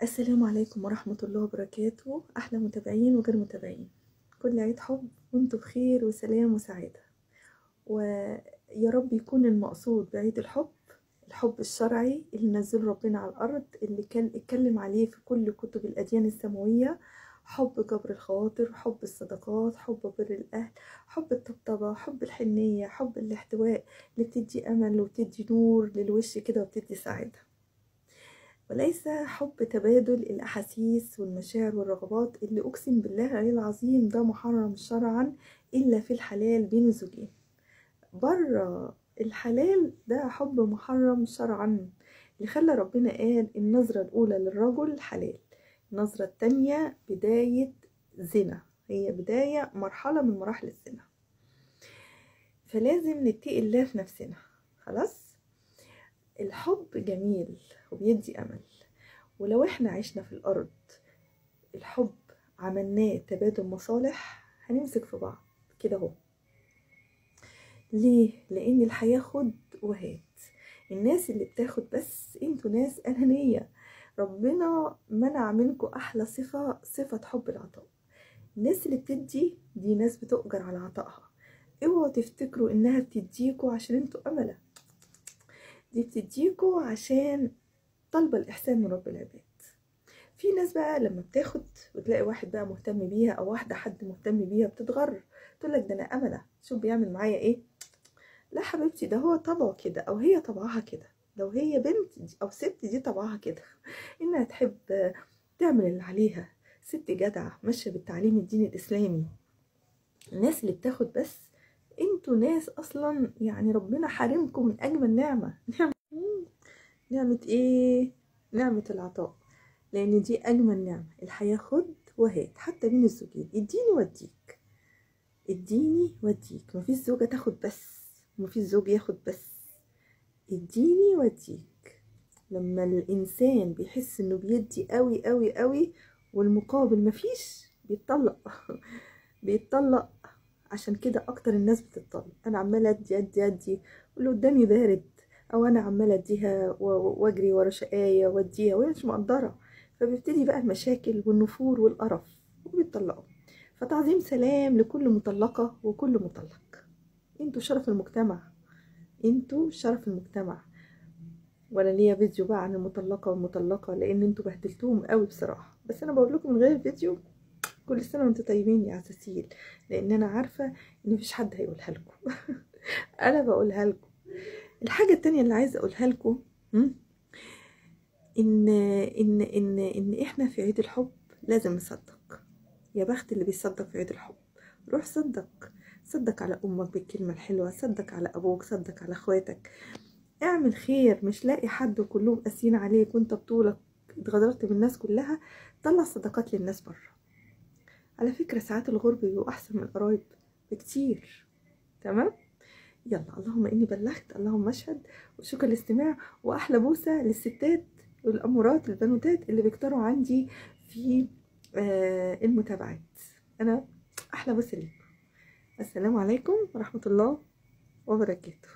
السلام عليكم ورحمة الله وبركاته. أحلى متابعين وغير متابعين، كل عيد حب وانتم بخير وسلام وسعادة. ويا رب يكون المقصود بعيد الحب الشرعي اللي نزل ربنا على الأرض، اللي كان اتكلم عليه في كل كتب الأديان السماوية: حب جبر الخواطر، حب الصدقات، حب بر الأهل، حب الطبطبة، حب الحنية، حب الاحتواء اللي بتدي أمل وبتدي نور للوش كده وبتدي سعادة، وليس حب تبادل الأحاسيس والمشاعر والرغبات اللي أقسم بالله العلي العظيم ده محرم شرعا إلا في الحلال بين الزوجين. بره الحلال ده حب محرم شرعا، اللي خلى ربنا قال النظرة الأولى للرجل حلال، النظرة التانية بداية زنا، هي بداية مرحلة من مراحل الزنا. فلازم نتقي الله في نفسنا. خلاص، الحب جميل وبيدي أمل، ولو احنا عشنا في الأرض الحب عملناه تبادل مصالح هنمسك في بعض كده اهو. ليه؟ لأن الحياة خد وهات. الناس اللي بتاخد بس انتوا ناس أنانية. ربنا منع منكم أحلى صفة حب العطاء. الناس اللي بتدي دي ناس بتؤجر على عطائها. اوعوا تفتكروا انها بتديكوا عشان انتوا أملة، دي بتديكوا عشان طلب الإحسان من رب العباد. في ناس بقى لما بتاخد وتلاقي واحد بقى مهتم بيها او واحده حد مهتم بيها بتتغر، تقول لك ده انا امله، شوف بيعمل معايا ايه. لا حبيبتي، ده هو طبعه كده او هي طبعها كده. لو هي بنت او ست دي طبعها كده انها تحب تعمل اللي عليها، ست جدعه ماشيه بالتعليم الديني الاسلامي. الناس اللي بتاخد بس انتوا ناس اصلا يعني ربنا حارمكم من اجمل نعمه. نعمه ايه؟ نعمه العطاء، لان دي اجمل نعمه. الحياه خد وهات حتى بين الزوجين، اديني واديك، اديني واديك. مفيش زوجه تاخد بس ومفيش زوج ياخد بس، اديني واديك. لما الانسان بيحس انه بيدي قوي قوي قوي والمقابل مفيش بيتطلق بيتطلق. عشان كده اكتر الناس بتتطلق. انا عماله ادي ادي ادي واللي قدامي بارد، او انا عماله اديها واجري ورا شقايه واديها وهي مش مقدره، فبيبتدي بقى المشاكل والنفور والقرف وبيتطلقوا. فتعظيم سلام لكل مطلقه وكل مطلق. انتوا شرف المجتمع، انتوا شرف المجتمع. ولا ليا فيديو بقى عن المطلقه والمطلقه لان انتوا بهدلتوهم قوي بصراحه، بس انا بقول لكم من غير الفيديو كل سنه وانتوا طيبين يا عساسيل، لان انا عارفه ان مفيش حد هيقولها لكم. انا بقولها لكم. الحاجه التانية اللي عايزه اقولها لكم ان احنا في عيد الحب لازم نصدق. يا بخت اللي بيصدق في عيد الحب. روح صدق، صدق على امك بالكلمه الحلوه، صدق على ابوك، صدق على اخواتك، اعمل خير. مش لاقي حد وكلهم قاسيين عليك وانت بطولك اتغدرت بالناس كلها، طلع صدقات للناس بره. على فكرة ساعات الغرب بيبقوا أحسن من القرايب بكتير. تمام؟ يلا، اللهم إني بلغت، اللهم اشهد. وشكرا للاستماع، وأحلى بوسة للستات والأمورات البنوتات اللي بيكتروا عندي في المتابعات. أنا أحلى بوسة ليكم. السلام عليكم ورحمة الله وبركاته.